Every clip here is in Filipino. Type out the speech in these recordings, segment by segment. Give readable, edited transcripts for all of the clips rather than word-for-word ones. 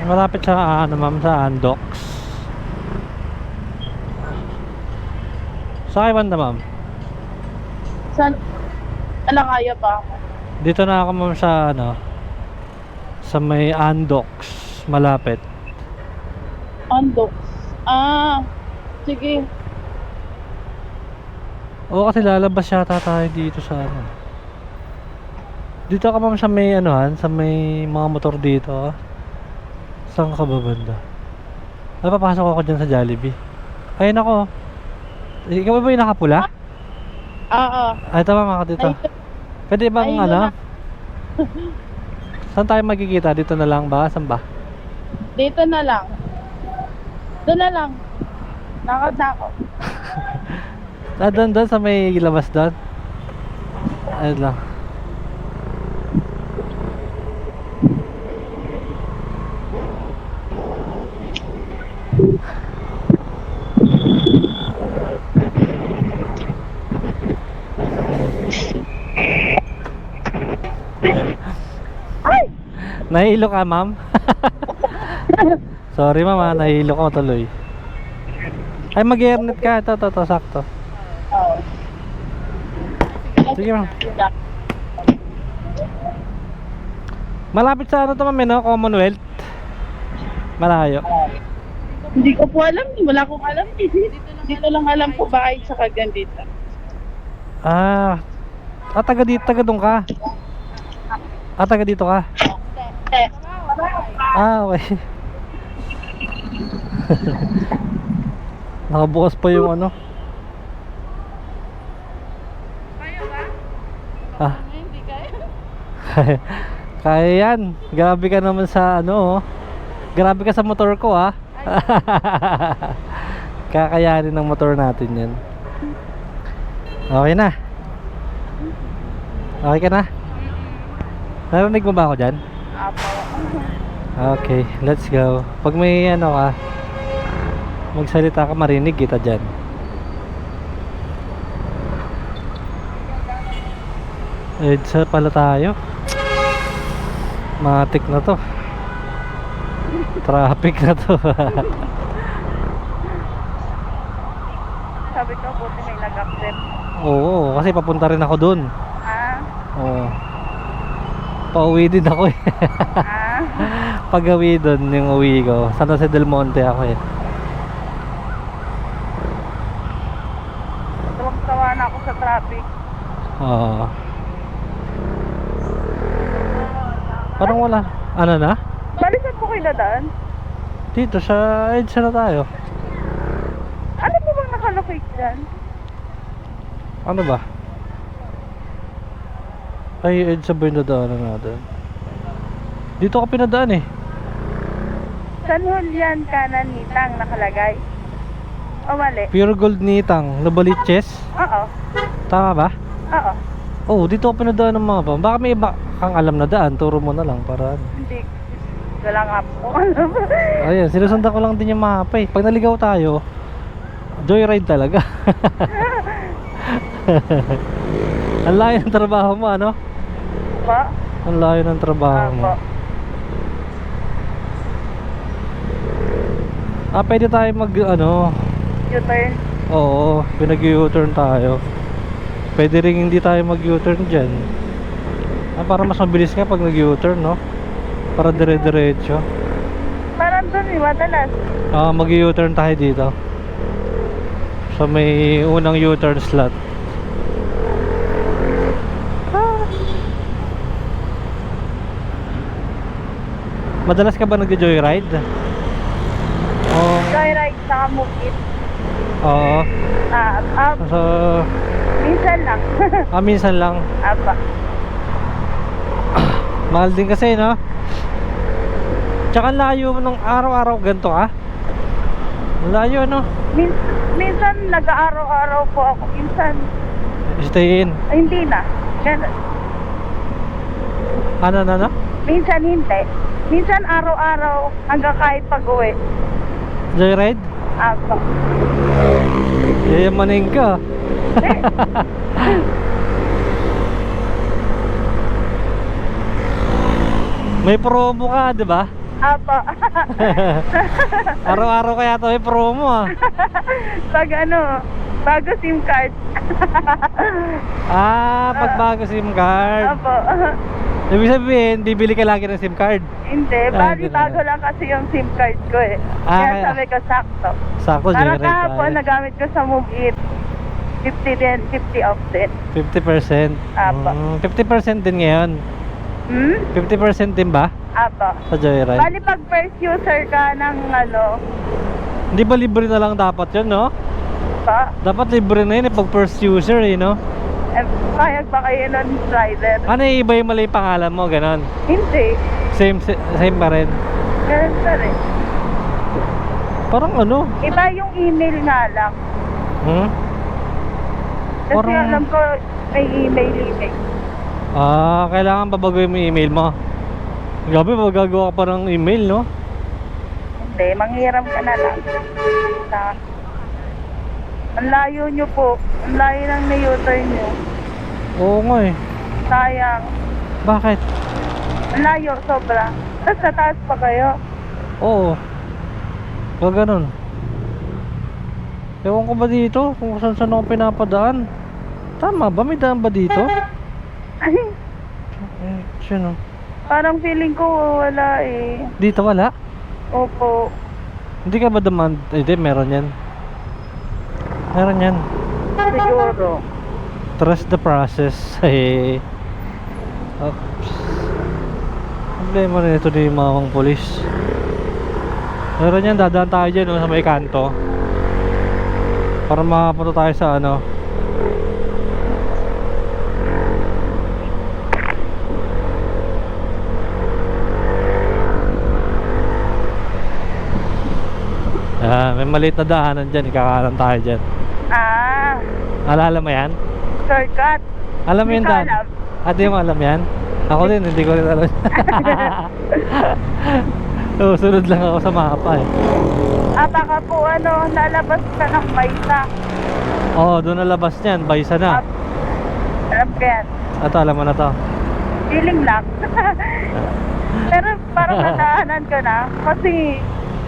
Malapit sa ano ma'am, sa Andox. Sa kay banda ma'am? Saan? Alangaya ba ako? Dito na ako ma'am sa ano, sa may Andox, malapit. Andox. Ah, sige. Oo, kasi lalabas yata tayo dito sa ano. Dito ka ma'am sa may anuhan, sa may mga motor dito. Saan ka ba banda? Ay, papasok ako dyan sa Jollibee. Ayun ako. Ikaw ba yung nakapula? Oo. Ay, tama ako dito. Ay, Pwede bang ayun ano? na. Saan tayo magkikita? Dito na lang ba? Saan ba? Dito na lang. Doon na lang. Nakad na ako. Doon sa may labas doon. Ayun lang. Ay! Nahilo ka ma'am? Sorry ma'am ha, nahilo ko tuloy. Ay, mag-airnet ka. Ito, sakto. Oo. Sige ma'am. Malapit sa ano to ma'am, no? Commonwealth. Malayo. Hindi ko po alam. Wala akong alam. Dito lang alam ko bakit sa dito. Ah, taga dito, taga doon ka. Taga dito ka. Eh. Okay. Nakabukas pa yung ano. Kaya ba? Ah, Hindi kaya. kaya yan. Grabe ka naman sa ano, oh. Grabe ka sa motor ko, ah. Kakayanin ng motor natin yan. Okay na. Okay ka na? Narinig mo ba ako dyan? Apo. Okay, let's go. Pag may ano ka, magsalita ka, marinig kita dyan. EDSA pala tayo. Matik na to. Traffic na to. Sabi ko, buti may nag-accept. Oo, kasi papunta rin ako dun. Ah? Oo. Pauwi din ako eh. Ah? Pag-uwi dun, yung uwi ko, San Jose del Monte ako eh. Tawang-tawa na ako sa traffic. Oo. Parang wala. Ano na? Balisan po kayo dadaan? Dito sa EDSA na tayo. Ano po bang nakalocate dyan? Ano ba? Ay, EDSA ba yung dadaanan natin? Dito ka pinadaan eh. San Julian kanan nitang nakalagay. O mali? Pure Gold Nitang, Novaliches. Oo. Tama ba? Oo. Oo, dito ka pinadaan ng mga pa. Baka may iba kang alam na daan. Turo mo na lang para ano. Hindi. Wala nga po alam. Ayan, sinusundan ko lang din yung mapa eh. Pag naligaw tayo, joyride talaga. Ang layo ng trabaho mo, ano? Pa? Ang layo ng trabaho mo. Apo. Pwede tayo mag, ano, U-turn. oo, pinag-U-turn tayo. Pwede rin hindi tayo mag-U-turn dyan. Para mas mabilis nga pag nag-U-turn, no? Para dire-diretso. Parang doon eh, madalas. Mag-U-turn tayo dito. So may unang U-turn slot. Madalas ka ba nag-joyride? Joyride sa Mukit. Oo. So, Minsan lang. minsan lang. Apa. Mahal din kasi, no? Tsaka layo ng araw-araw ganito ka. Layo, no? Minsan nag-araw-araw po ako. Minsan, Stay in. hindi na. Ganun. Ano? Minsan hindi. Minsan araw-araw hanggang kahit pag-uwi. Joyride? Apa. Yayamanin ka. May promo ka, di ba? Apo. Araw-araw kaya ito may promo ah. Pag ano, bago SIM card. Pagbago SIM card. Apo. Ibig sabihin, bibili ka lagi ng SIM card. Hindi, bali bago lang kasi yung SIM card ko eh. Kaya sabi ko sakto. Sakto, Parang generate kahapon, tayo. nagamit ko sa Move It. 50 din, 50 off din. 50%. Apo. 50% din ngayon. 50% din ba? Apo. Sa Joyride? Bali pag first user ka ng ano, Hindi ba libre na lang dapat yun, no? pa, Dapat libre na yun pag first user, no? kayag ba kayo nun rider? Ano yung iba yung mali pangalan mo, ganon? Hindi. Same pa rin. Ganun pa rin. Parang ano? Iba yung email nga lang. Kasi Parang- alam ko may email. Kailangan babaguhin mo yung email mo. Gabi, magagawa ka pa ng email, no? Hindi, manghiram ka na lang. Ang layo nyo po. Ang layo ng na-U-turn nyo. Oo nga eh. Sayang. Bakit? Ang layo, sobra. Tapos sa taas pa kayo. Oo. Huwag ganun. Ewan ko ba dito? Kung saan ako pinapadaan. Tama ba? May daan ba dito? Sino? Parang feeling ko wala eh. Dito wala? Opo. Hindi ka ba demand? Hindi, meron yan. Meron yan. Siguro. Trust the process. Hey. Oops. Problema rin ito ni mamang polis. Meron yan, dadaan tayo dyan sa may kanto. Para makapunta tayo sa ano. May maliit na daanan dyan, ikakanan tayo dyan. Alala mo yan? Shortcut. Alam mo Hindi yung ko daan? alam. Di mo alam yan? Ako din, hindi ko rin alam. Sunod lang ako sa mapa eh. Baka po ano, lalabas ka ng Maysa. Oo, doon nalabas niyan, Baysa na. Alam ko yan. Ito, alam mo na to. Feeling lang. Pero parang nadaanan ko na. Kasi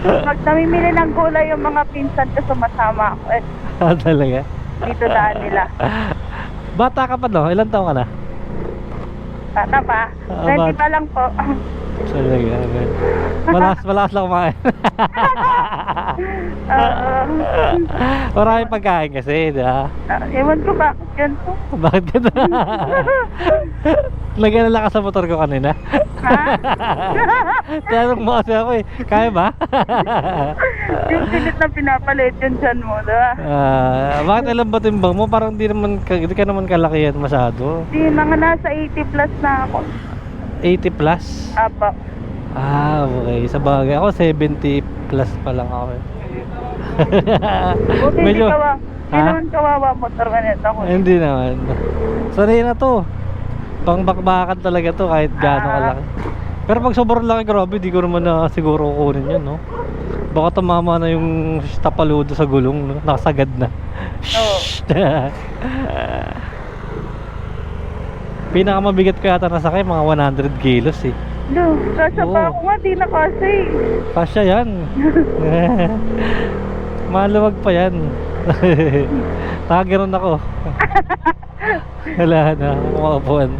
pag namimili ng gulay yung mga pinsan ko sumasama ako. Talaga? Dito daan nila. Bata ka pa no? Ilan taon ka na? Bata pa. 20 pa lang po. Talaga, okay. Malakas lang kumain. Maraming pagkain kasi, di ba? Ewan ko bakit ganito. Bakit ka na? Nag-alala ka sa motor ko kanina. Ha? Tanong mo kasi ako eh, kaya ba? Yung pilit na pinapalit yun dyan mo, diba? Bakit alam ba timbang mo? Parang di ka naman kalakihan masyado. Di, mga nasa 80 plus na ako. 80 plus? Apo. Okay. Sa bagay. Ako 70 plus pa lang ako eh. Buti Medyo- hindi naman kawawa motor ka nito ako. Hindi naman. Sanay na to. Pangbakbakan talaga to kahit gaano kalaki. Pero pag sobrang laki, grabe, di ko naman na siguro kukunin yun, no? Baka tumama na yung tapaludo sa gulong, no? Nakasagad na. Oo. Pinakamabigat ko yata nasakay, mga 100 kilos eh. Do, kasya Oo. pa ako nga, di na kasi. Kasya yan. Maluwag pa yan. Nakaganon ako. Wala na, kumakapuan.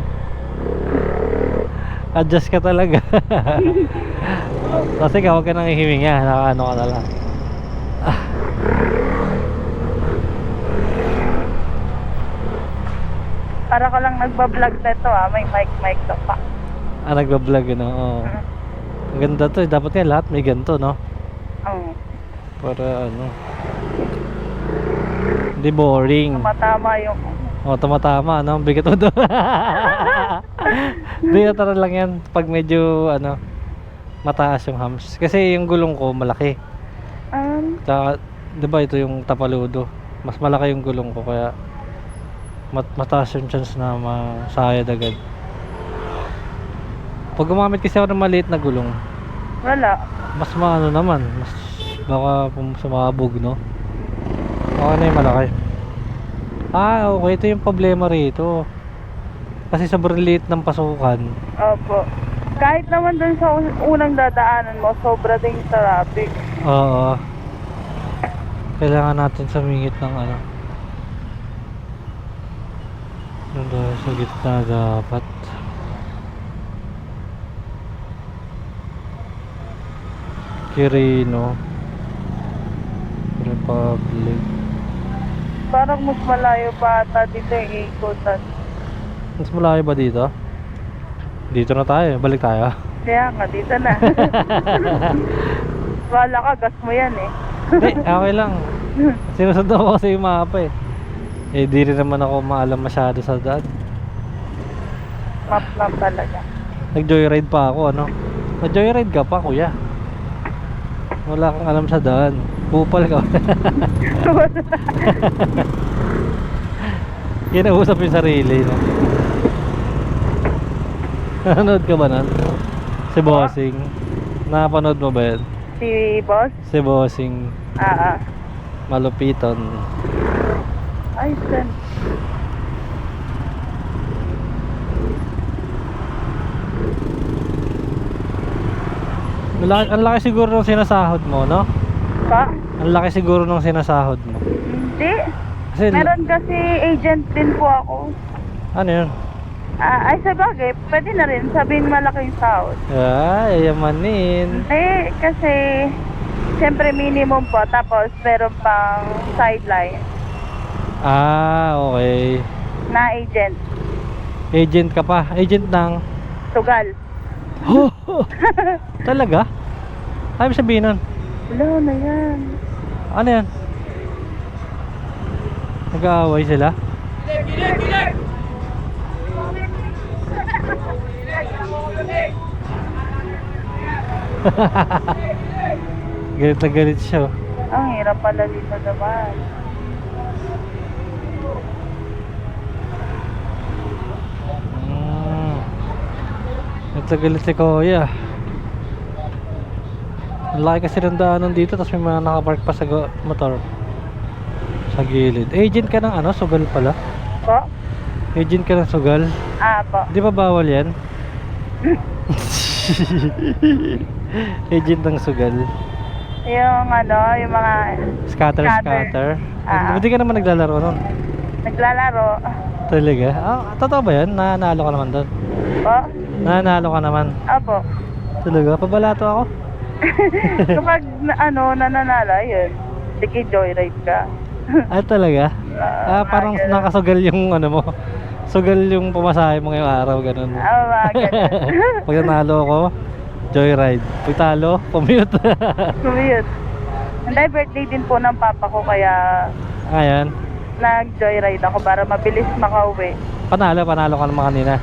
Adjust ka talaga. Kasi huwag ka nang hihinga, nakaano ka na lang. Para ka lang nagbablog na ito may mic to pa. Nagbablog yun, oo. Ang ganda to eh, dapat nga lahat may ganito, no? Oo. Para ano, hindi boring. Tumatama yung... Tumatama, no? Ang bigat mo doon. Hindi, natara lang yan pag medyo, ano, mataas yung hams. Kasi yung gulong ko malaki. Tsaka, di ba ito yung tapaludo? Mas malaki yung gulong ko, kaya mataas yung chance na masayad agad. Pag gumamit kasi ako ng maliit na gulong, Wala. mas maano naman, mas baka sumabog, no? Okay na yung malaki. Okay, ito yung problema rito. Kasi sobrang liit ng pasukan. Opo. Kahit naman dun sa unang dadaanan mo, sobra din yung traffic. Oo. Kailangan natin sumingit ng ano. Nandun sa gitna dapat. Quirino Republic. Parang mas malayo pa ata dito yung ikutan. Mas malayo ba dito? Dito na tayo, balik tayo. Kaya nga, dito na. Wala ka, gas mo yan eh. Hindi, okay lang. Sinusundan ko kasi yung mapa eh. Eh di rin naman ako maalam masyado sa daan. Map lang talaga. Nag-joyride pa ako, ano? Nag-joyride ka pa, kuya. Wala kang alam sa daan. Bupal ka. Kinausap yung sarili, no? Nanood ka ba nun? Si Bossing. Napanood mo ba yun? Si boss? Si Bossing. Malupiton. Ay, sen. Ang laki siguro nung sinasahod mo, no? Pa? Ang laki siguro nung sinasahod mo. Hindi. Kasi, Meron kasi agent din po ako. ano yun? Ay, sa bagay, pwede na rin sabihin malaking sahod. Ay, yamanin. Eh, kasi, siyempre minimum po, tapos meron pang sideline Ah, okay. na agent. Agent ka pa. Agent ng... Sugal. Oh, talaga? Ay, sabihin nun. Wala na yan. Ano yan? Nag-aaway sila? Galit na galit siya. Ang hirap pala dito naman. Galit na galit si Kuya. Ang laki kasi ng daanan dito, tapos may mga nakapark pa sa motor sa gilid. Agent ka ng ano? Sugal pala. Po? Agent ka ng sugal. Po. Di ba bawal yan? Agent ng sugal. Yung ano, yung mga Scatter. Hindi ka naman naglalaro nun. naglalaro. Talaga? Totoo ba yan? Nanalo ka naman doon? Po? Nanalo ka naman? Opo. Talaga? Pabalato ako? Kapag nananala, yun. Sige, joyride ka. Talaga? Parang ganun. nakasugal yung ano mo. Sugal yung pumasahe mo ngayong araw, ganun. Mga ganun. Pag nanalo ako, joyride. Pag talo, commute. Commute. Hindi, birthday din po ng papa ko, kaya Ayan. nag-joyride ako para mabilis makauwi. Panalo ka naman kanina.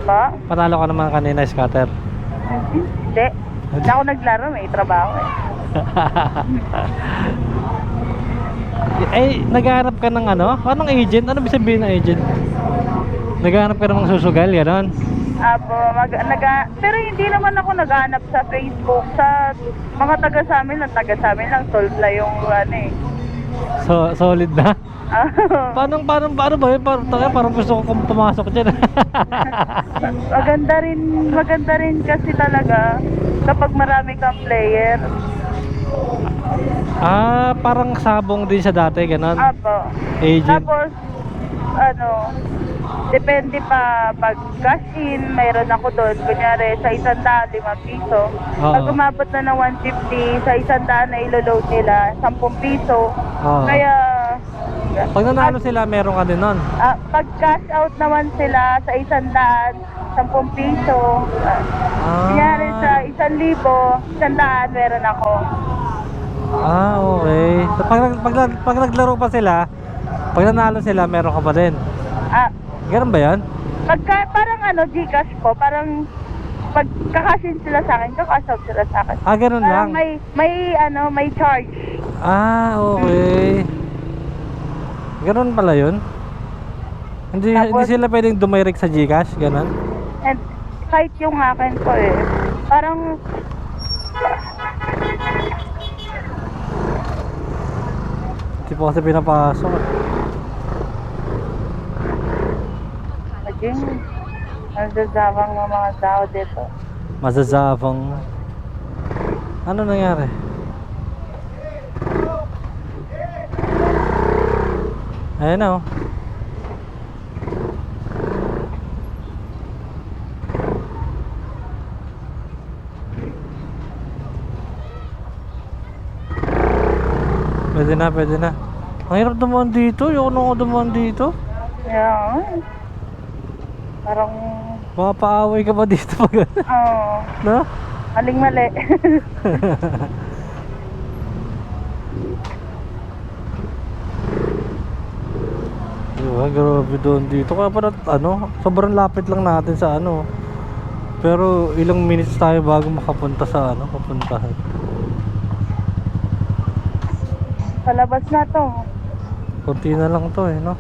Pa? Panalo ka naman kanina, scatter. Hindi. Hindi ako naglaro, may trabaho eh. Naghahanap ka ng ano? Anong agent? Ano ibig sabihin ng agent? Naghahanap ka ng mga susugal, gano'n? Pero hindi naman ako naghahanap sa Facebook. Sa mga taga sa amin lang, solve lang yung ano eh. So, solid na? Paano ba yun? Parang gusto ko pumasok dyan. maganda rin kasi talaga kapag marami kang player. Parang sabong din sa dati, gano'n? Agent. Tapos, depende pa pag cash in, mayroon ako doon. Kunyari, sa 100, 5 piso. Pag umabot na ng 150, sa 100 na ilo-load nila, 10 piso. Kaya, pag nanalo sila, meron ka din nun? pag cash out naman sila sa 100, 10 piso. Kunyari sa 1,000, 100, meron ako. Okay. So, pag naglaro pa sila, pag nanalo sila, meron ka pa din? Ganun ba yan? Parang Gcash po, parang pag kakasin sila sa akin, kakash out sila sa akin. Ganun Parang lang? may charge. Okay. Ganun pala yun? Hindi sila pwedeng dumirect sa Gcash, ganun? And kahit yung akin ko eh, parang hindi po kasi pinapasok. naging nagdadawang ng mga tao dito. Mazazavang. Ano nangyari? Ayan na oh. Pwede na, pwede na. Ang hirap dumaan dito. Ayoko na ako dumaan dito. Yeah. Parang, Mapaaway ka pa dito pag oh, no? maling-mali. Diba, grabe doon dito. Kaya parang ano, sobrang lapit lang natin sa ano. Pero ilang minutes tayo bago makapunta sa ano, papuntahan. Palabas na to. Konti na lang to no?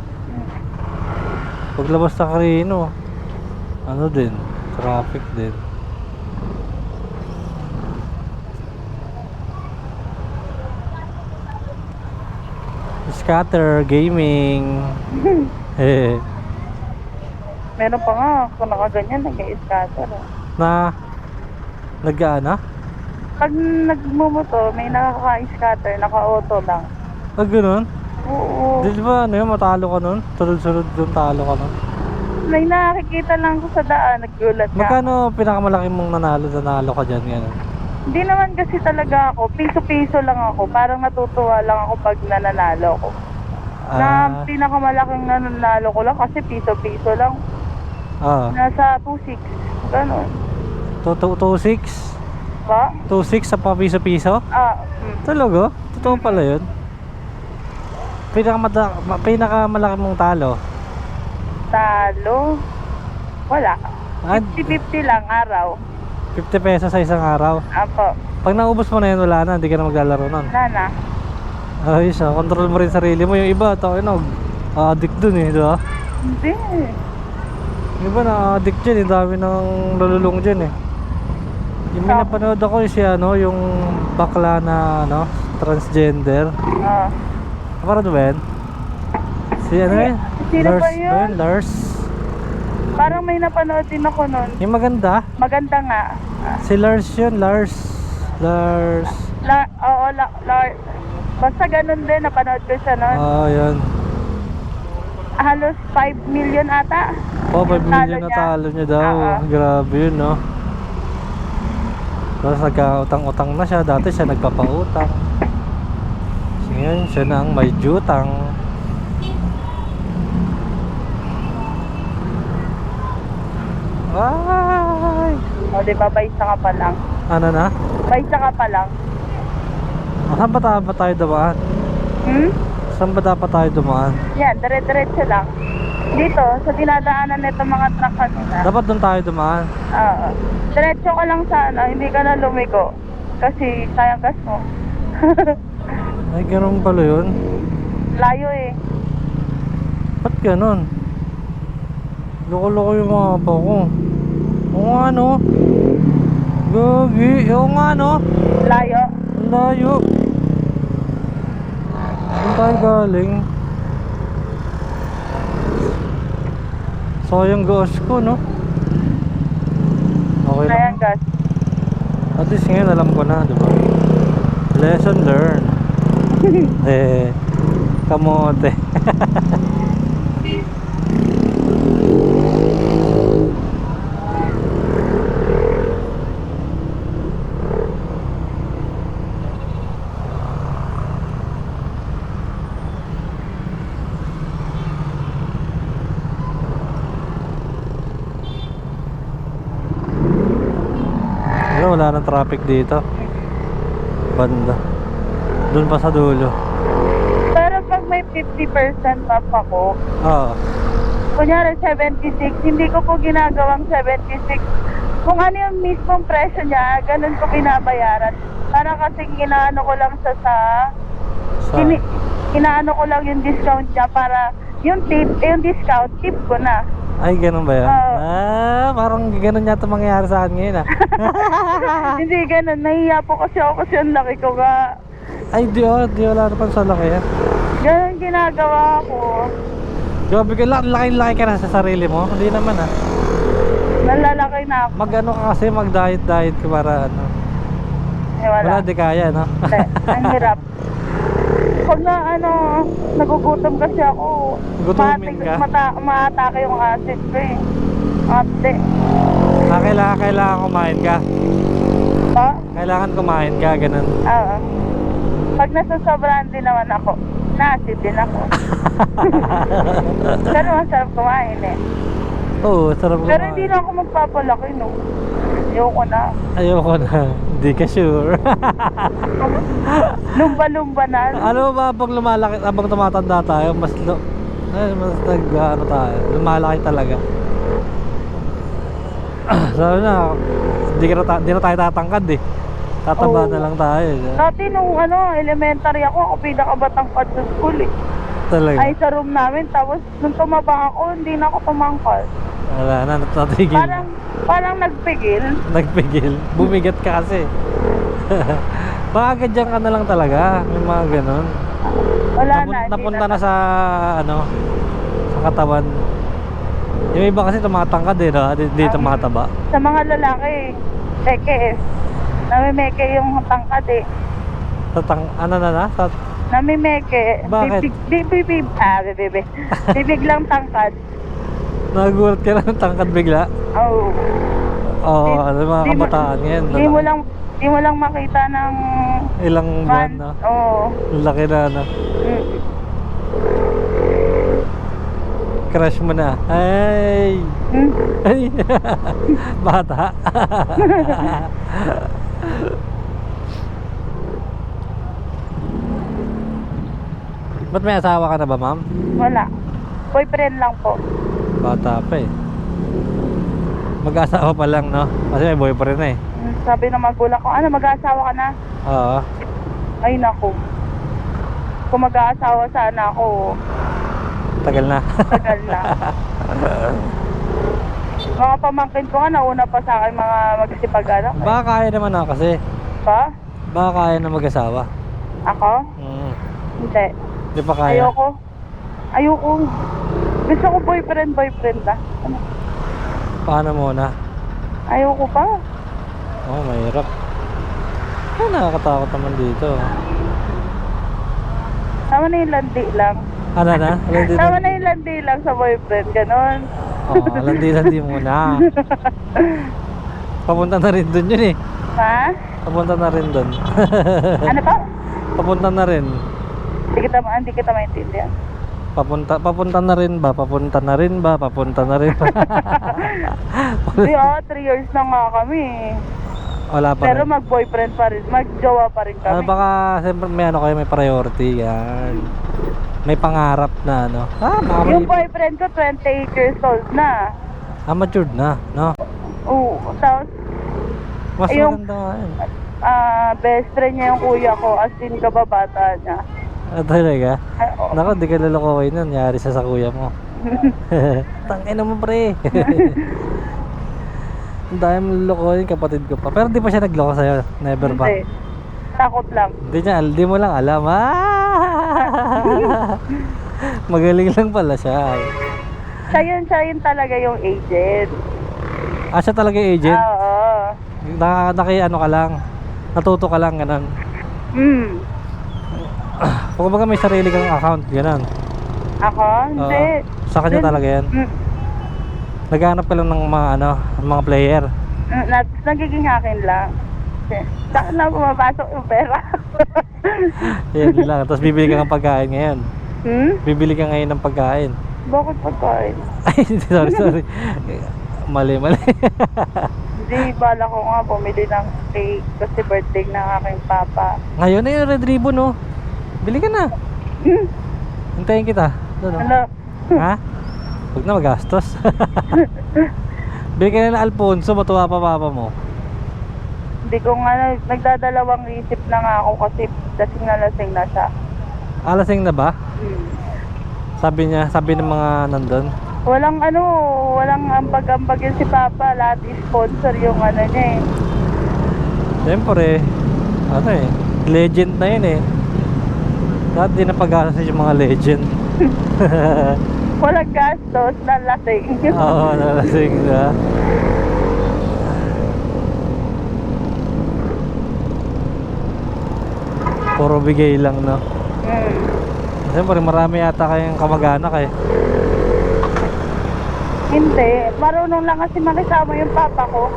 Paglabas sa Carino, ano din, traffic din. Scatter Gaming. Meron pa nga, kung nakaganyan, nag-i-scatter. Na nag-aana? Pag nagmumoto, may nakaka-scatter, naka-auto lang. Ganun? Oo. Di ba ano yun, matalo ka nun? Sunod-sunod yung talo ka nun. May nakikita lang ko sa daan, naggulat ka. Magkano pinakamalaki mong nanalo ka dyan? Ganun. Hindi naman kasi talaga ako, piso-piso lang ako. Parang natutuwa lang ako pag nananalo ko. Na pinakamalaking nananalo ko lang kasi piso-piso lang. Nasa 2.6. Ganon. 2.6? Ba? 2.6 sa piso-piso? Talaga? Totoo pala yun? Pinakamalaki mong talo? Talo? Wala. 50-50 lang araw. 50 pesos sa isang araw? Apo. Pag naubos mo na yun, wala na, hindi ka na maglalaro nun. Wala na. Ayos control mo rin sarili mo. Yung iba, addict dun di ba? Hindi. Yung iba na-addict dyan, yung dami ng lululong dyan Yung minapanood ako yung bakla na transgender. Parang ba yan? Si ano yun? Sino ba yun? Lars. Parang may napanood din ako nun. Yung maganda? Maganda nga. Si Lars yun, Lars. Oo, Lars. Basta ganun din, napanood ko siya nun. Yun. Halos 5 million ata. 5 million na talo niya daw. Grabe yun, no? Tapos nagka-utang-utang na siya. Dati siya nagpapautang. So, ngayon, siya na ang may jutang. Ay! O, di ba, baysa ka pa lang. Ano na? Baysa ka pa lang. Saan ba dapat tayo dumaan? Saan ba dapat tayo dumaan? Yan, dire-diretso lang. Dito, sa dinadaanan nito mga truck kanina. Dapat doon tayo dumaan. Oo. Diretso ka lang sana, hindi ka na lumiko. Kasi sayang gas mo. Ay, ganun pala yun. Layo eh. Ba't ganun? Loko-loko yung mga pa ko. Oo nga no. Gagi. Oo nga no. Layo. Ang layo. Saan tayo galing? Sayang gas ko no. Okay lang. Sayang gas. At least ngayon alam ko na, diba? Lesson learned. Kamote. Wala nang traffic dito. Banda. Doon pa sa dulo. Pero pag may 50% off ako, kunyari 76, hindi ko po ginagawang 76. Kung ano yung mismong presyo niya, ganun ko binabayaran. Para kasi inaano ko lang inaano ko lang yung discount niya para yung discount, tip ko na. Ay, ganun ba yan? Parang ganun yata mangyayari sa akin ngayon Hindi ganun, nahiya po kasi ako kasi ang laki ko nga. Ay, di wala naman sa laki yan. Ganun ginagawa ko. Grabe ka, laki-laki ka na sa sarili mo? Hindi naman Nalalaki na ako. Mag-ano ka kasi, mag-diet ka para ano. Wala. Wala, di kaya, no? Hindi. Ang hirap. Pag na nagugutom kasi ako, Gutumin ka? umaatake yung acid ko eh. Ate. Kailangan kumain ka. Ha? Kailangan kumain ka, ganun. Oo. Pag nasasobrahan din naman ako, na-acid din ako. Pero masarap kumain eh. Oo, sarap kumain. Pero hindi na ako magpapalaki, no? Ayoko na. Ayoko na. Hindi ka sure. Lumba-lumba na. Ano ba, pag lumalaki, habang tumatanda tayo, mas ano tayo, lumalaki talaga. Sabi na, di na tayo tatangkad eh. Tataba Oo. na lang tayo. Dati nung elementary ako pinakabatang pad sa school eh. Talaga. Ay sa room namin, tapos nung tumaba ako, hindi na ako tumangkad. Wala na, natigil. Parang nagpigil. Nagpigil. Bumigat ka kasi. Baka ganyan ka na lang talaga. May mga ganun. Wala na. Napunta na sa ano, sa katawan. Yung iba kasi tumatangkad eh, no? Hindi tumataba. Sa mga lalaki, meke eh. Namimeke yung tangkad eh. Ano na? Namimeke. Bakit? Bibig lang tangkad. Nagulat ka ng tangkad bigla. Oo. Oo, ano mga kabataan ngayon. Di mo lang makita ng Ilang buwan na. Oo. Laki na ano. Mm. Crush mo na. Ay! Hmm? Ay! Bata. Ba't may asawa ka na ba, ma'am? Wala. Boyfriend lang po. Bata pa eh. Mag-asawa pa lang, no? Kasi may boyfriend na eh. Sabi ng magulang ko, mag-aasawa ka na? Oo. Ay naku. Kung mag-aasawa sana ako, Tagal na. tagal na. Mga pamangkin ko nga, nauna pa sa akin mga magsipag-anak. Baka kaya naman na kasi. Pa? Baka kaya na mag-asawa. Ako? Hindi. Di pa kaya? Ayoko. Gusto ko boyfriend na. Paano muna? Ayoko pa. Oo, mahirap. Ay, nakakatakot naman dito. Tama na yung landi lang. Ano na? Tama na yung landi lang sa boyfriend, ganon. Oo, landi muna. Papunta na rin dun yun eh. Ha? Papunta na rin dun. Ano pa? Papunta na rin. Hindi kita maintindihan. Papunta na rin ba? Papunta na rin ba? Hindi 3 years na nga kami. Wala pa Pero rin. mag-boyfriend pa rin, mag-jowa pa rin kami. Baka siyempre may ano kayo, may priority yan. May pangarap na ano. Baka Yung boyfriend ko 28 years old na. matured na, no? Oo, tapos Mas yung- maganda nga yun. best friend niya yung kuya ko, as in kababata niya. Talaga? Ay, oo. Nako, di ka lulukoy nun. Yari sa kuya mo. Tangina mo, pre. Ang dami mo lulukoy, kapatid ko pa. Pero di pa siya nagloko sa'yo. Never pa. Hindi. Takot lang. Di mo lang alam. Magaling lang pala siya. Siya yun talaga yung agent. Siya talaga yung agent? Oo. Ano ka lang. Natuto ka lang, ganun. Kung baga may sarili kang account, ganun. Ako? Hindi. Sa kanya talaga yan. Naghanap ka lang ng mga player. Nagiging akin lang. Saan na pumapasok yung pera? Yan lang. Tapos bibili ka ng pagkain ngayon. Bibili ka ngayon ng pagkain. Bakit pagkain? Ay, sorry. Mali. Hindi, bala ko nga bumili ng cake kasi birthday ng aking papa. Ngayon na yung red ribbon, no? Bili ka na. Hintayin kita. Doon, no? Ano? Ha? Huwag na magastos. Bili ka na ng Alfonso, matuwa pa papa mo. Hindi ko nga, nagdadalawang isip na nga ako kasi lasing na siya. Alasing na ba? Sabi ng mga nandun. Walang ambag-ambag yun si Papa, lahat sponsor yung niya eh. Siyempre, legend na yun eh. Lahat din na pag-aasas yung mga legend. Walang gastos, nalasing. Oo, nalasing na. Puro bigay lang, no? Hmm. Siyempre, marami yata kayong kamag-anak eh. Hindi. Marunong lang kasi makisama yung papa ko.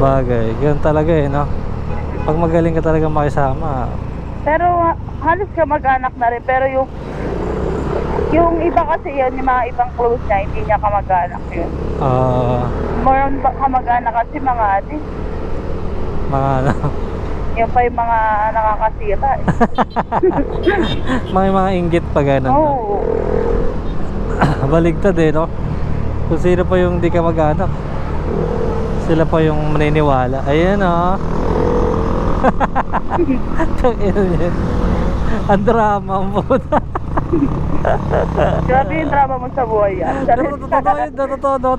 Bagay, ganun talaga eh, no? Pag magaling ka talaga makisama. Pero halos kamag-anak na rin. Pero yung iba kasi yun, yung mga ibang close niya, hindi niya kamag-anak yun. More on kamag-anak kasi mga ate. Mga ano, Yung pa yung mga nakakasira eh. mga inggit pa ganun, no? Oo. Baligtad eh, no? Kung sino pa yung di ka mag-anak, sila pa yung maniniwala. Ayan, oh. Ang drama mo. Grabe yung drama mo sa buhay yan. Pero totoo yun,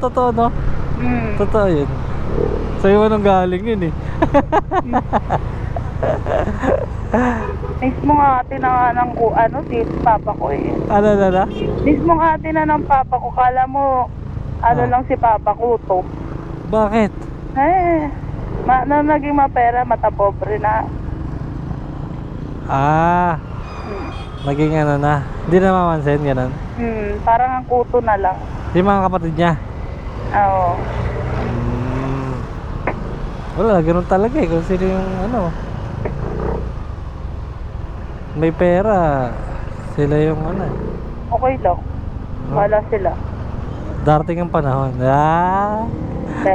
totoo, no? Hmm. Totoo yun. Sa'yo anong galing yun eh. Mismo nga ate na ng ano, si papa ko eh. Ano. Mismo nga ate na ng papa ko, kala mo ano lang si papa ko to. Bakit? Naging mapera, matapobre na. Naging ano na. Hindi na mamansin, ganun. Parang ang kuto na lang. Yung mga kapatid niya. Oo. Wala, ganun talaga eh. Kung sino yung ano, may pera, sila yung ano eh. Okay lang. Wala sila. Darating ang panahon.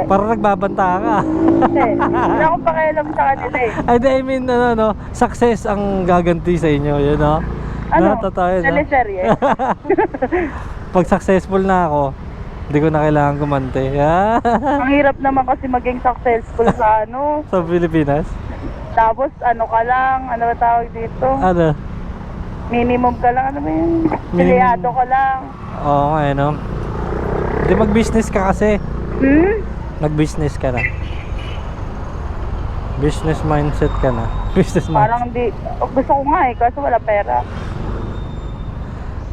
Parang nagbabanta ka. Wala akong pakialam sa kanila eh. I mean, no, success ang gaganti sa inyo, yun, no? Ano? Totoo yun, no? Teleserye. Pag successful na ako, hindi ko na kailangan gumante. Ang hirap naman kasi maging successful sa ano. Sa Pilipinas? Tapos ano ka lang, ano ba tawag dito? Ano? Minimum ka lang, ano ba yun? Pilyado ka lang. Oo nga, no? Hindi, mag-business ka kasi. Mag-business ka na. Business mindset ka na. Business mindset. Parang gusto ko nga eh, kasi wala pera.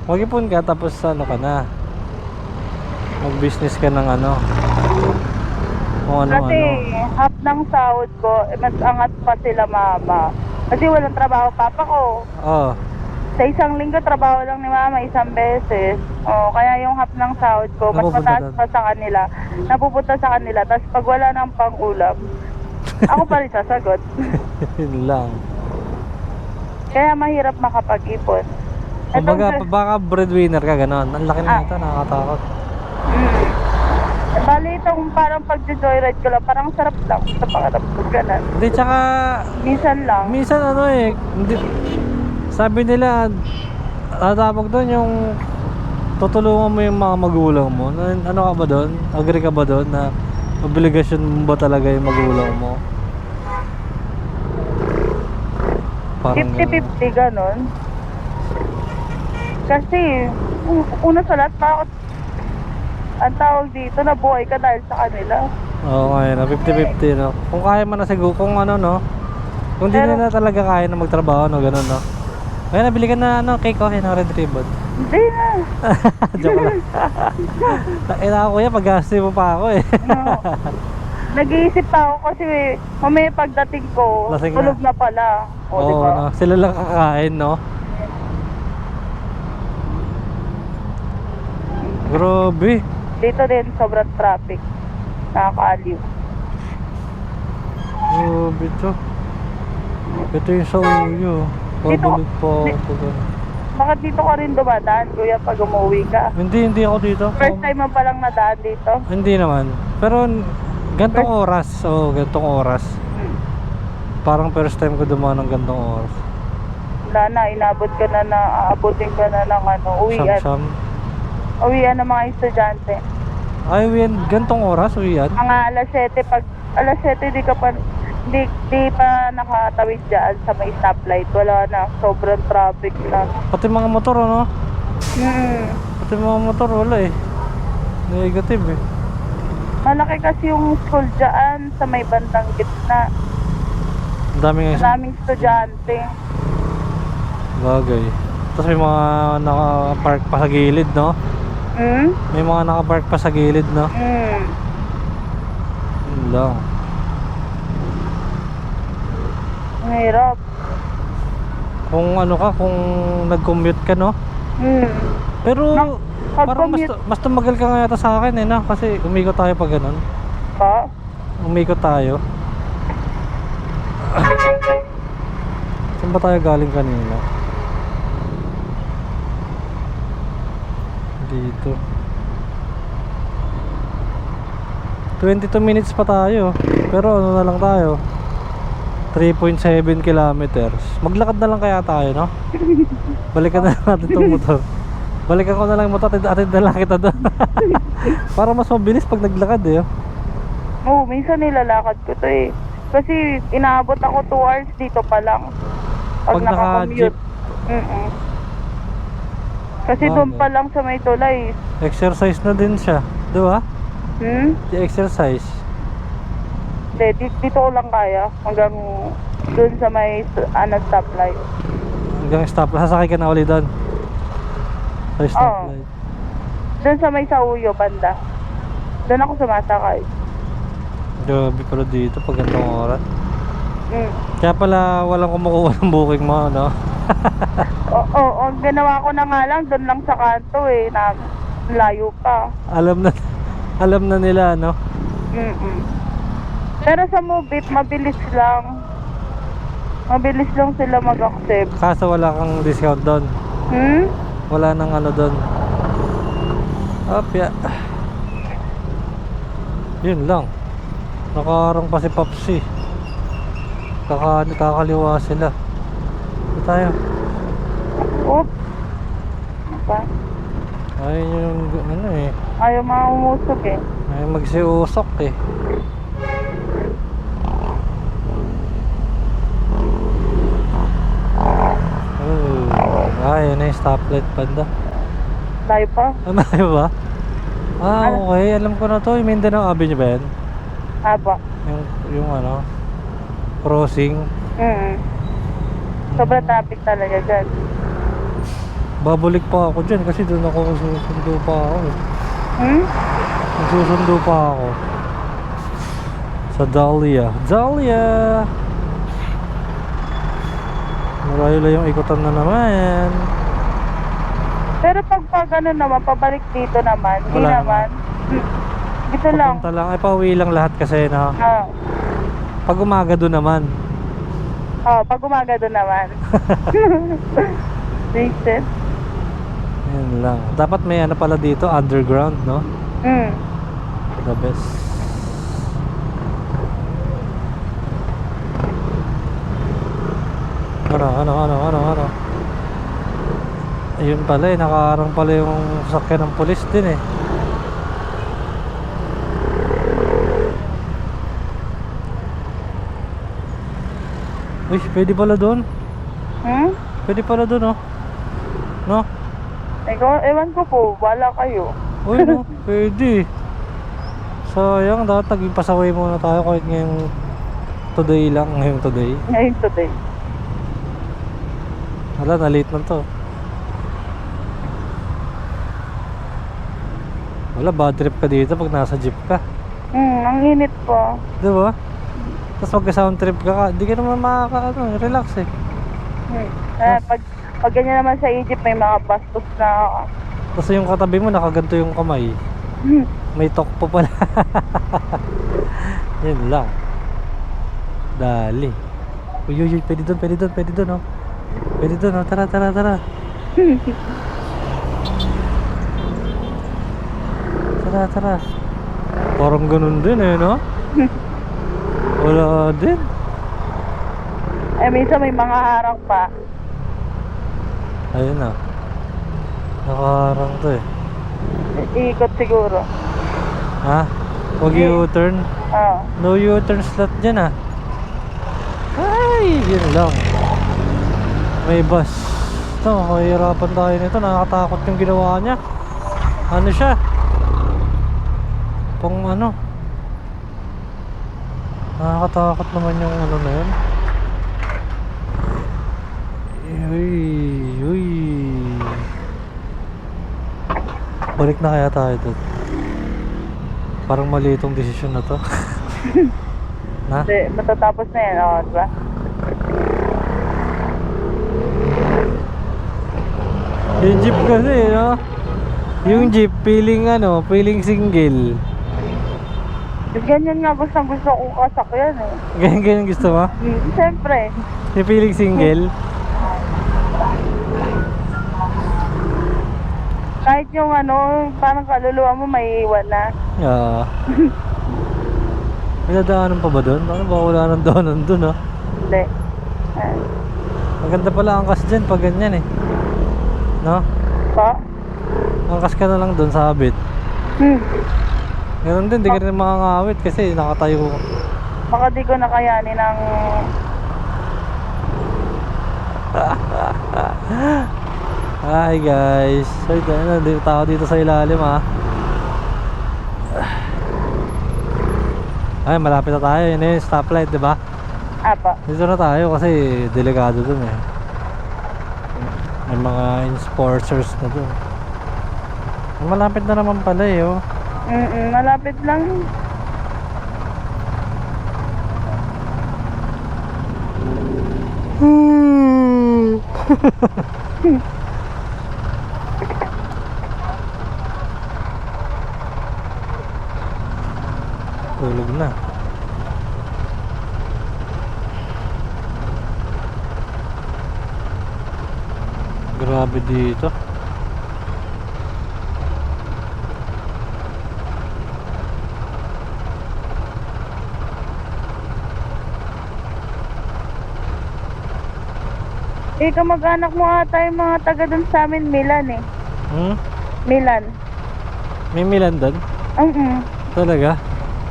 Mag-ipon ka, tapos ano ka na. Mag-business ka ng ano. Kung ano. Kasi half ng sahod ko, mas angat pa sila mama. Kasi walang trabaho papa ko. Oo. Sa isang linggo, trabaho lang ni mama isang beses. Kaya yung half ng sahod ko, mas Napupunta mataas pa sa kanila. Napupunta sa kanila. Tapos pag wala ng pang-ulam, ako pa rin sasagot. Yun lang. Kaya mahirap makapag-ipon. Kumbaga, baka breadwinner ka, gano'n. Ang laki na ito, nakakatakot. Bali itong parang pag-joyride ko lang, parang sarap lang sa pangarap ko, gano'n. Hindi, tsaka Minsan lang. minsan ano eh, hindi, sabi nila, tawag doon yung tutulungan mo yung mga magulang mo. Ano ka ba doon? Agree ka ba doon na obligasyon mo ba talaga yung magulang mo? Parang 50-50 gano'n. Kasi, una sa lahat, bakit ang tawag dito, nabuhay ka dahil sa kanila. Oo nga yun, 50-50 no. Kung kaya man na siguro, kung ano no, kung di na talaga kaya na magtrabaho no, ganun no. Kaya nabili ka na ano, cake okay na red ribbon. Hindi na. Joke lang. Ina kuya, pag-gastos mo pa ako eh. No. Nag-iisip pa ako kasi mamaya pagdating ko, Lasing tulog na pala. Oo, diba? no, sila lang kakain no. Grabe. Dito din, sobrang traffic. Nakakaaliw. Grabe to. Ito yung sa uyo. Pabalik po ako. Bakit dito ka rin dumadaan, kuya, pag umuwi ka? Hindi ako dito. First time mo palang nadaan dito? Hindi naman. Pero gantong oras. Oo, gantong oras. Parang first time ko dumaan ng gantong oras. Wala na, inabot ka na aabutin ka na ng ano, uwian. Siyam-siyam. Uwian ng mga estudyante. Ay, uwian. Gantong oras, uwian. Mga alas 7, pag alas 7 di pa nakatawid dyan sa may stoplight. Wala na, sobrang traffic na. Pati mga motor, ano? Pati mga motor, wala eh. Negative eh. Malaki kasi yung school dyan sa may bandang gitna. Ang daming Maraming estudyante. bagay. Tapos may mga naka-park pa sa gilid, no? Hmm? May mga naka-park pa sa gilid, no? Yun lang. Ang hirap. Kung ano ka, kung nag-commute ka, no? Pero parang mas tumagal ka nga yata sa akin, eh, no? Kasi umikot tayo pag ganun. Pa? Umikot tayo. Saan ba tayo galing kanina? Dito. 22 minutes pa tayo. Pero ano na lang tayo? 3.7 kilometers. Maglakad na lang kaya tayo, no? Balikan na lang natin itong motor. Balikan ko na lang yung motor. Atid na lang kita doon. Para mas mabilis pag naglakad, eh. Oo, minsan nilalakad ko to eh. Kasi inaabot ako 2 hours dito pa lang. Pag naka-jeep. Kasi doon pa lang sa may tulay. Exercise na din siya. Di ba? Exercise. Hindi, dito ko lang kaya. Hanggang doon sa may stoplight. Hanggang stoplight. Sasakay ka na ulit doon. Sa stoplight. Doon sa may Sauyo, banda. Doon ako sumasakay. Grabe pala dito pag gantong oras. Kaya pala walang kumukuha ng booking mo, no? Oo, ginawa ko na nga lang doon lang sa kanto eh, na layo pa. Alam na nila, no? Pero sa Mobit, mabilis lang. Mabilis lang sila mag-accept. Kaso wala kang discount doon. Wala nang ano doon. Apya. Yun lang. Nakaharang pa si Popsi. Kakaliwa sila. Ito tayo. Oop. Apa? Ayun yung ano eh. Ayaw maumusog eh. Ay magsiusok eh. Ayun na yung stoplight banda. Layo pa? Ano ba? Okay. Alam ko na to. Yung Mindanao Avenue ba yan? Aba. Yung ano, crossing. Sobrang traffic talaga dyan. Babalik pa ako dyan kasi doon ako susundo pa ako eh. Susundo pa ako sa Dahlia. Marayo lang yung ikutan na naman. Pero pag ano naman, pabalik dito naman, hindi naman. Dito lang. Papunta lang. Ay, pauwi lang lahat kasi, no? Pag umaga doon naman. Pag umaga doon naman. Makes sense. Yun lang. Dapat may ano pala dito, underground, no? The best. Ano? Ayun pala eh, nakaharang pala yung sasakyan ng pulis din eh. Uy, pwede pala doon. Pwede pala doon, oh. No? Ewan ko po, wala kayo. Uy, no, pwede. Sayang, dapat naging pasaway muna tayo kahit ngayong today lang, ngayong today. Ngayon today. Wala, na-late na to. Wala, bad trip ka dito pag nasa jeep ka. Ang init po. Diba? Tapos magka-sound trip ka, di ka naman relax eh. Pag ganyan naman sa Egypt, may mga bastos na. Tapos yung katabi mo, nakaganto yung kamay. May tokpo pala. Yun lang. Dali. Uy, pwede doon, oh. Pwede doon, oh. Tara. Tara. Parang ganun din eh, no? Wala din. Minsan may mga harang pa. Ayun na. Nakaharang to eh. Iikot siguro. Ha? Huwag U-turn? No U-turn slot dyan ah. Ay, yun lang. May bus. Ito, mahirapan tayo nito. Nakakatakot yung ginawa niya. Ano siya? Pang ano? Nakakatakot naman yung ano na yun. Uy. Balik na kaya tayo doon. Parang mali itong desisyon na to. Na? Hindi, matatapos na yan, diba? Yung jeep kasi, no? Yung jeep, feeling single. Ganyan nga gusto kong kasakyan eh. Ganyan gusto mo? Siyempre. Yung feeling single? Kahit yung parang kaluluwa mo may iwan na. Yeah. May dadaanan pa ba doon? Ano ba wala nang daanan doon, ha? Hindi. Maganda pala angkas dyan pag ganyan eh. No? Pa? Angkas ka na lang doon sa habit. Ganun din, di ka rin makangawit kasi nakatayo. Baka di ko nakayanin ng... Hi guys. So dito tao dito sa ilalim, ha. Ay, malapit na tayo. Yun yung stoplight, di ba? Apa. Dito na tayo kasi delikado dun eh. May mga enforcers na dun. Malapit na naman pala eh, oh. Malapit lang. Tulog na. Grabe dito. Kamag-anak mo ata yung mga taga dun sa amin, Milan eh. Milan. May Milan doon? Talaga?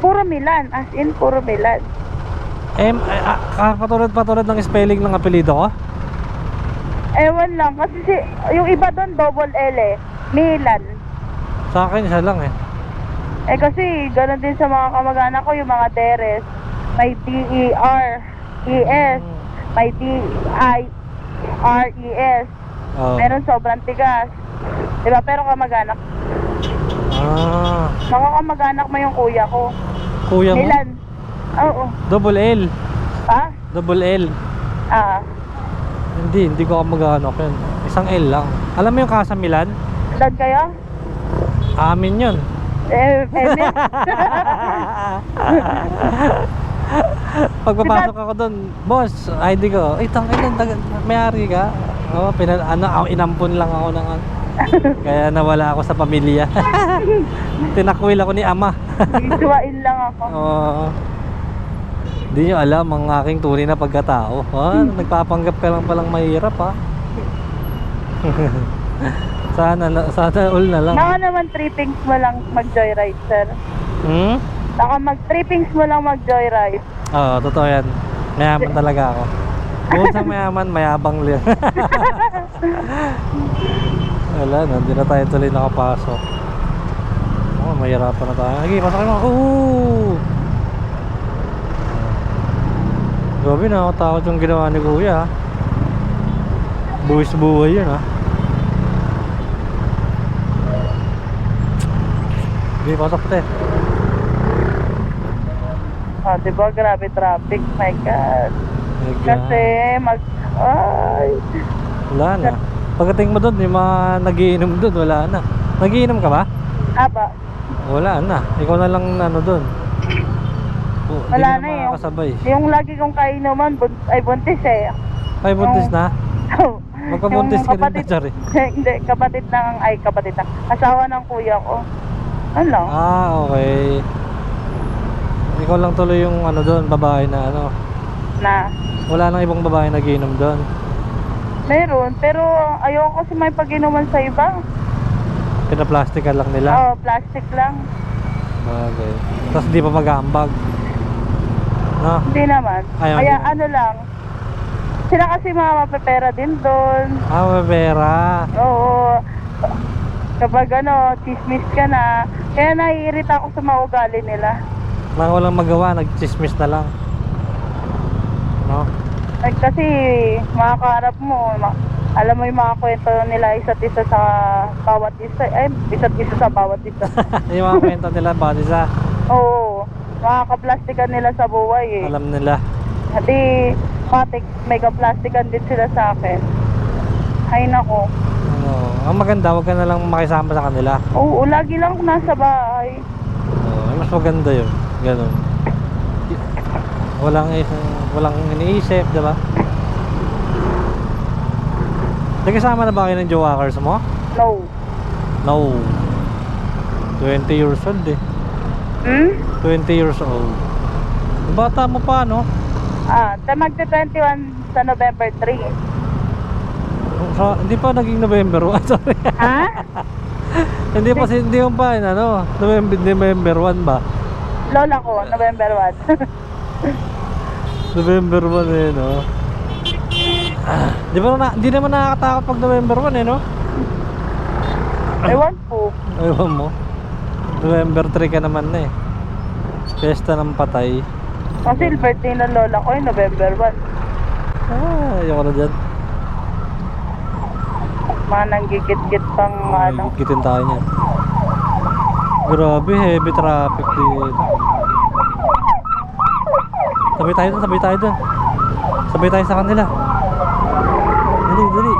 Puro Milan, as in puro Milan. Patulad ng spelling ng apelido ko? Ewan lang, kasi yung iba doon double L eh. Milan. Sa akin isa lang eh. Kasi ganoon din sa mga kamag-anak ko, yung mga Deres. May D-E-R-E-S. May D-I-R-E-S. Meron sobrang tigas. Diba? Pero kamag-anak. Mga kamag-anak mo yung kuya ko. Kuya mo? Milan. Oo. Double L. Ha? Double L. Hindi ko kamag-anak yun. Isang L lang. Alam mo yung Casa Milan? Doon kayo? Amin yun. Pagpapasok ako doon, boss, ID ko. Tangin, may-ari ka? Inampun lang ako ng kaya nawala ako sa pamilya. Tinakwil ako ni ama. Isuwain lang ako. Hindi nyo alam ang aking tunay na pagkatao. Nagpapanggap ka lang palang mahirap, ha. Sana all na lang. Baka naman trippings mo lang mag-joyride, sir. Baka mag-trippings mo lang mag-joyride. Oo, totoo yan. Mayaman talaga ako. Bukod sa mayaman, mayabang lang. Wala na, hindi na tayo tuloy nakapasok. Mahirapan na tayo. Sige, pasakin mo. Grabe, nakakatakot yung ginawa ni kuya, ha. Buwis buhay yun, ha. Sige, pasok pati. Diba, grabe traffic. My God. Kasi wala na. Pagdating mo doon, yung mga nagiinom doon, wala na. Nagiinom ka ba? Apa. Wala na. Ikaw na lang doon. Wala na eh. Makakasabay. Yung lagi kong kainuman ay buntis eh. Ay, buntis na? Magpabuntis ka rin na, Chari. Hindi, kapatid ng asawa ng kuya ko. Ano? Okay. Ikaw lang tuloy yung doon, babae na Na? Wala nang ibang babae nagiinom doon. Meron, pero ayoko kasi may pag-inuman sa iba. Pinaplastikan lang nila? Plastic lang. Okay. Tapos hindi pa mag-aambag? No? Hindi naman. Kaya lang, sila kasi mga mapepera din doon. Mapepera. Oo. Kapag chismis ka na, kaya naiirita ako sa mga ugali nila. Mga walang magawa, nag-chismis na lang. No? Kasi makakaharap mo, Alam mo yung mga kwento nila isa't isa sa bawat isa. Isa't isa sa bawat isa. Yung mga kwento nila, bawat isa. Oo. Mga kaplastikan nila sa buhay eh. Alam nila. Hati, matik, may kaplastikan din sila sa akin. Ay nako. Ano, ang maganda, wag ka na lang makisama sa kanila. Oo, lagi lang ako nasa bahay. Mas maganda yun. Ganun. Walang iniisip, diba? Nagkasama na ba kayo ng jowakers mo? No. No. 20 years old eh. 20 years old. Bata mo pa, no? Magte-21 sa November 3. Hindi pa naging November 1, sorry. Ha? Hindi mo pa, ano, November 1 ba? Lola ko, November 1. November 1 eh, no? Di naman nakakatakot pag November 1 eh, no? Ewan po. Ewan mo. November 3 ka naman na eh. Fiesta ng patay. Kasi birthday ng lola ko yung November 1. Ayoko na dyan. Mga nanggigit-git pang ano. Gitin tayo niyan. Grabe, heavy traffic din. Sabay tayo dun. Sabay tayo sa kanila. Dali.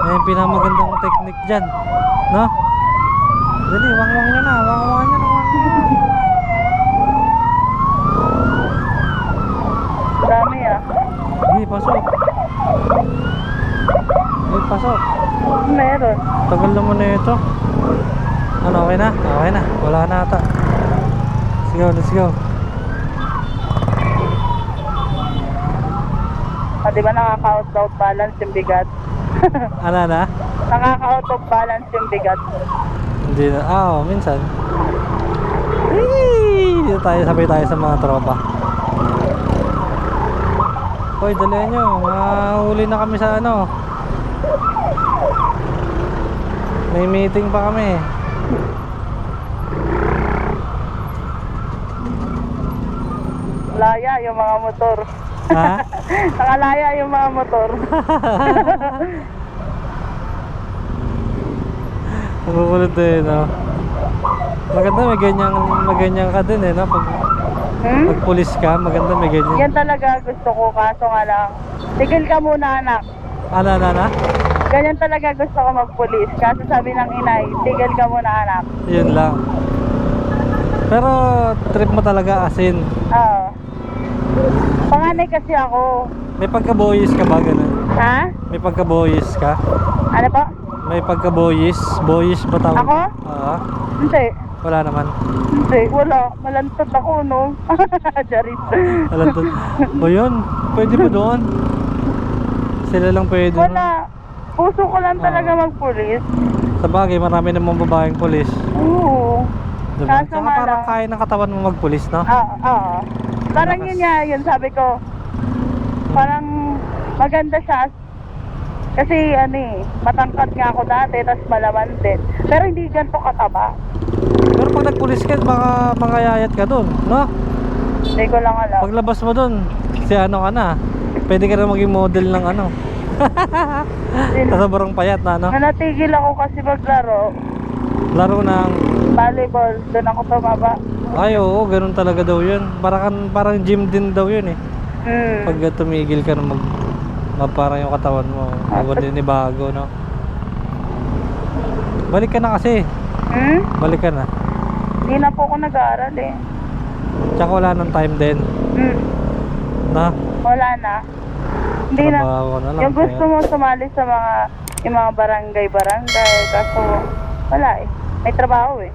Ayan yung pinamagandang technique dyan. No? Dali, wang-wang nyo na. Wang-wang nyo na. Dami ah. Sige, pasok. Meron. Tagal naman na ito. Ano, okay na? Okay na. Wala na ata. Let's go. Di ba nakaka-out of balance yung bigat? Ano na? Nakaka-out of balance yung bigat. Hindi na. Minsan. Dito sabay tayo sa mga tropa. Hoy, dali nyo. Mahuli na kami sa ano. May meeting pa kami. Laya yung mga motor. Ha? Nakalaya yung mga motor. Nakukulit eh, no? Maganda may ganyan ka din eh, no? Pag pulis ka, maganda may ganyan. Yan talaga gusto ko, kaso nga lang. Tigil ka muna anak. Ano? Ganyan talaga gusto ko magpulis. Kaso sabi ng inay, tigil ka muna anak. Yun lang. Pero trip mo talaga asin. Oo. Panganay kasi ako. May pagka-boyis ka ba ganun? Ha? May pagka-boyis ka? Ano po? May pagka-boyis? Boyis ba tawag? Ako? Oo. Hindi. Wala naman. Hindi, wala. Malantad ako, no? Charis. Alam to. O yun, pwede ba doon? Sila lang pwede. Wala. Puso ko lang talaga magpulis. Sa bagay, marami namang babaeng pulis. Oo. Diba? Kaso Saka nga parang lang. kaya ng katawan mo magpulis, no? Oo. Parang yun nga, yun sabi ko. Parang maganda siya. Kasi matangkad nga ako dati, tapos malaman din. Pero hindi ganito kataba. Pero pag nagpulis ka, baka mangayayat ka doon, no? Hindi ko lang alam. Paglabas mo doon, ano ka na, pwede ka na maging model ng ano. Sa sobrang payat na, no? Natigil ako kasi maglaro. Laro ng Volleyball, doon ako tumaba. ay, oo, ganun talaga daw yun. Parang gym din daw yun eh. Pag tumigil ka na parang yung katawan mo din bago, no? Balik ka na kasi. Balik ka na. Hindi na po ako nag-aaral eh. Tsaka wala nang time din. Na? Wala na. Hindi na. Trabaho na lang. Yung gusto mo sumali sa yung mga barangay. Kaso wala eh. May trabaho eh.